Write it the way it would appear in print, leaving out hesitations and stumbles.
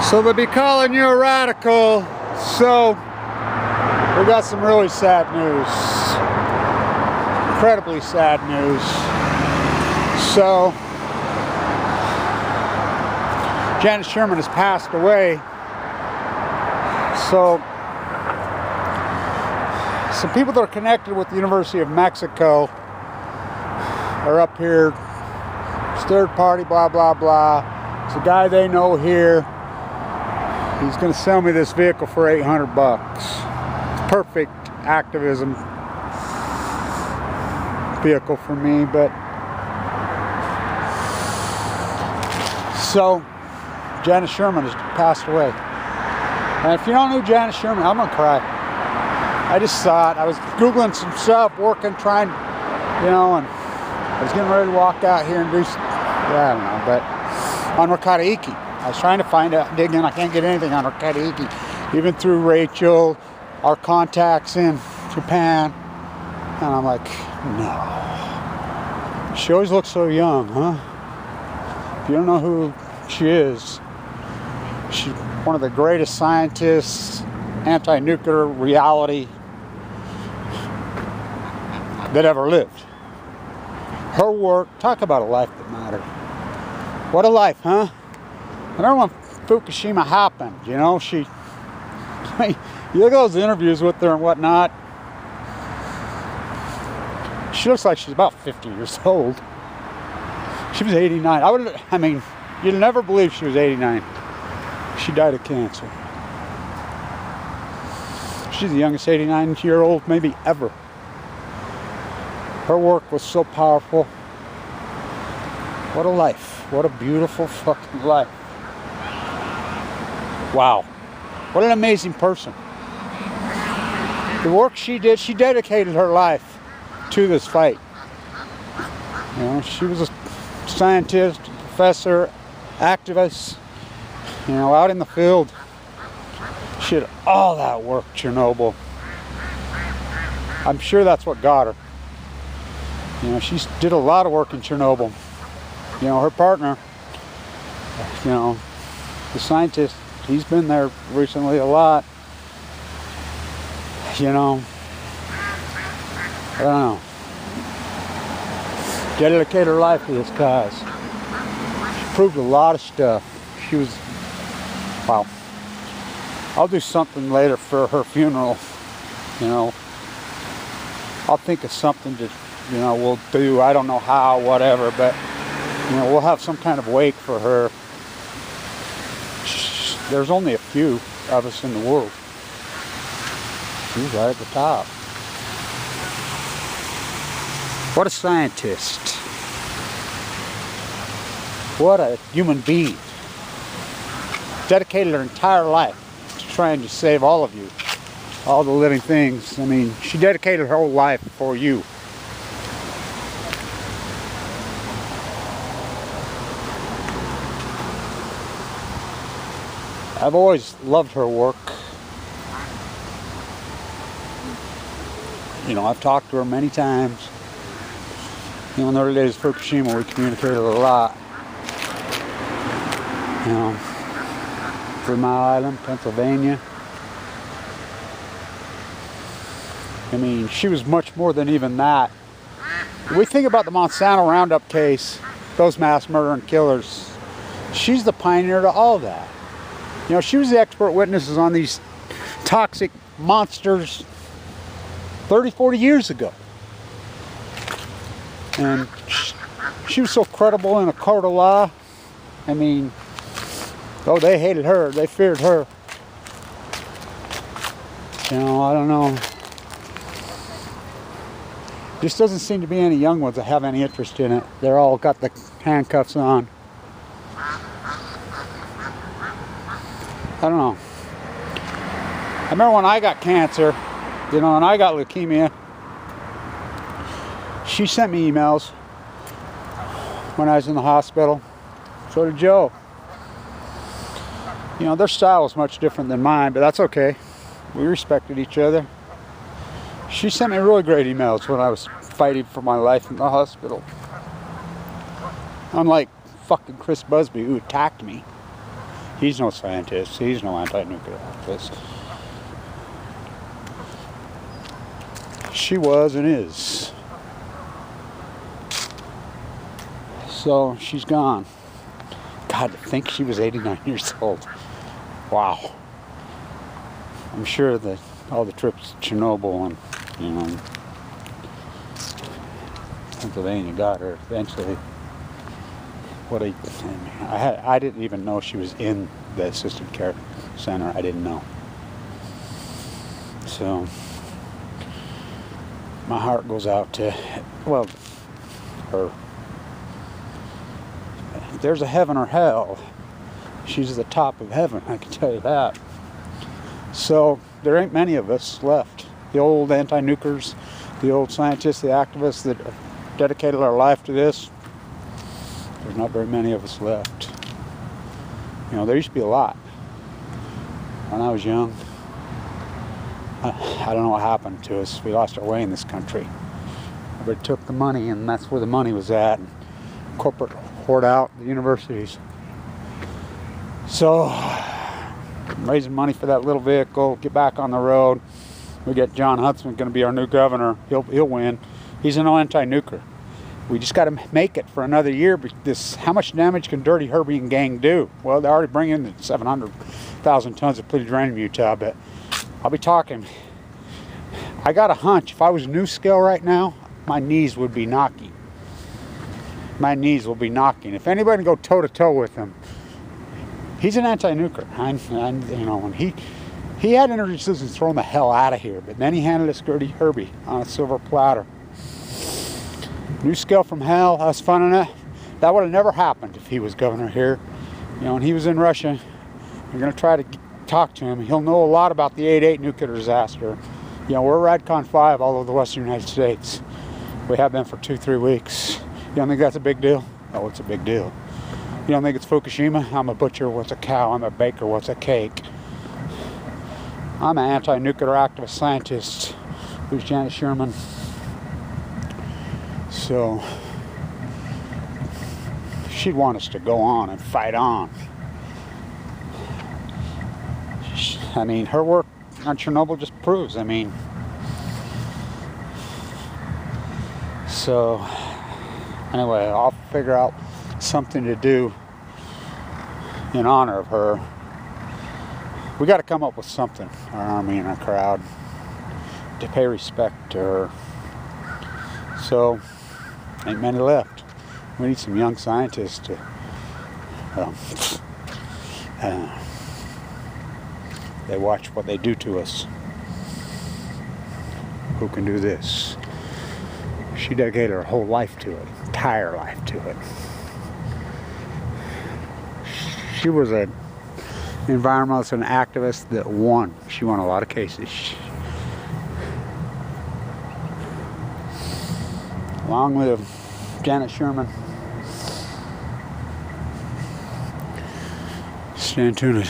So they'll be calling you a radical. So we got some really sad news. Incredibly sad news. So Janet Sherman has passed away. So some people that are connected with the University of Mexico are up here. It's third party, blah, blah, blah. It's a guy they know here. He's going to sell me this vehicle for $800. It's perfect activism vehicle for me, but so Janet Sherman has passed away. And if you don't know Janet Sherman, I'm going to cry. I just saw it. I was Googling some stuff, working, trying, you know, and I was getting ready to walk out here and do some, I don't know, but on Rakata-iki. I was trying to find out, dig in, I can't get anything on Rakata-iki, even through Rachel, our contacts in Japan, and I'm like, no. She always looks so young, huh? If you don't know who she is, she's one of the greatest scientists, anti-nuclear reality that ever lived. Her work, talk about a life that mattered. What a life, huh? I remember when Fukushima happened, you know, you look at those interviews with her and whatnot, she looks like she's about 50 years old. She was 89. I mean, you'd never believe she was 89. She died of cancer. She's the youngest 89-year-old maybe ever. Her work was so powerful. What a life. What a beautiful fucking life. Wow. What an amazing person. The work she did, she dedicated her life to this fight. You know, she was a scientist, professor, activist, you know, out in the field. She did all that work, Chernobyl. I'm sure that's what got her. You know, she did a lot of work in Chernobyl. You know, her partner, you know, the scientist, he's been there recently a lot. You know, I don't know. Dedicated her life to this cause. She proved a lot of stuff. She was, wow. I'll do something later for her funeral. You know, I'll think of something to, you know, we'll do. I don't know how, whatever, but, you know, we'll have some kind of wake for her. There's only a few of us in the world. She's right at the top. What a scientist. What a human being. Dedicated her entire life to trying to save all of you. All the living things. I mean, she dedicated her whole life for you. I've always loved her work. You know, I've talked to her many times. You know, in the early days of Fukushima, we communicated a lot. You know, 3 Mile Island, Pennsylvania. I mean, she was much more than even that. We think about the Monsanto Roundup case, those mass murder and killers. She's the pioneer to all that. You know, she was the expert witnesses on these toxic monsters 30, 40 years ago. And she was so credible in a court of law. I mean, oh, they hated her. They feared her. You know, I don't know. Just doesn't seem to be any young ones that have any interest in it. They're all got the handcuffs on. I don't know. I remember when I got cancer, you know, and I got leukemia. She sent me emails when I was in the hospital. So did Joe. You know, their style was much different than mine, but that's okay. We respected each other. She sent me really great emails when I was fighting for my life in the hospital. Unlike fucking Chris Busby, who attacked me. He's no scientist. He's no anti-nuclear activist. She was and is. So she's gone. God, to think she was 89 years old. Wow. I'm sure that all the trips to Chernobyl and, you know, Pennsylvania got her eventually. What I didn't even know she was in the assisted care center. I didn't know. So my heart goes out to, well, her. If there's a heaven or hell, she's at the top of heaven, I can tell you that. So there ain't many of us left. The old anti-nukers, the old scientists, the activists that dedicated our life to this, there's not very many of us left. You know, there used to be a lot. When I was young, I don't know what happened to us. We lost our way in this country. Everybody took the money, and that's where the money was at. And corporate hoard out the universities. So, I'm raising money for that little vehicle, get back on the road. We get John Huntsman going to be our new governor. He'll win. He's an anti-nuker. We just got to make it for another year. How much damage can Dirty Herbie and gang do? Well, they're already bringing in 700,000 tons of depleted uranium in Utah, but I'll be talking. I got a hunch. If I was new scale right now, my knees would be knocking. My knees will be knocking. If anybody can go toe-to-toe with him, he's an anti-nuker. You know, when he had energy systems thrown the hell out of here, but then he handled us Dirty Herbie on a silver platter. New scale from hell, us funding it. That would have never happened if he was governor here. You know, when he was in Russia, we're going to try to talk to him. He'll know a lot about the 8/8 nuclear disaster. You know, we're RADCON 5 all over the western United States. We have been for 2-3 weeks. You don't think that's a big deal? Oh, it's a big deal. You don't think it's Fukushima? I'm a butcher, what's a cow? I'm a baker, what's a cake? I'm an anti-nuclear activist scientist. Who's Janette Sherman? So, she'd want us to go on and fight on. I mean, her work on Chernobyl just proves, I mean. So, anyway, I'll figure out something to do in honor of her. We got to come up with something, our army and our crowd, to pay respect to her. So, ain't many left. We need some young scientists to they watch what they do to us. Who can do this? She dedicated her whole life to it, entire life to it. She was an environmentalist and activist that won. She won a lot of cases. Long live Janette Sherman. Stand tuned.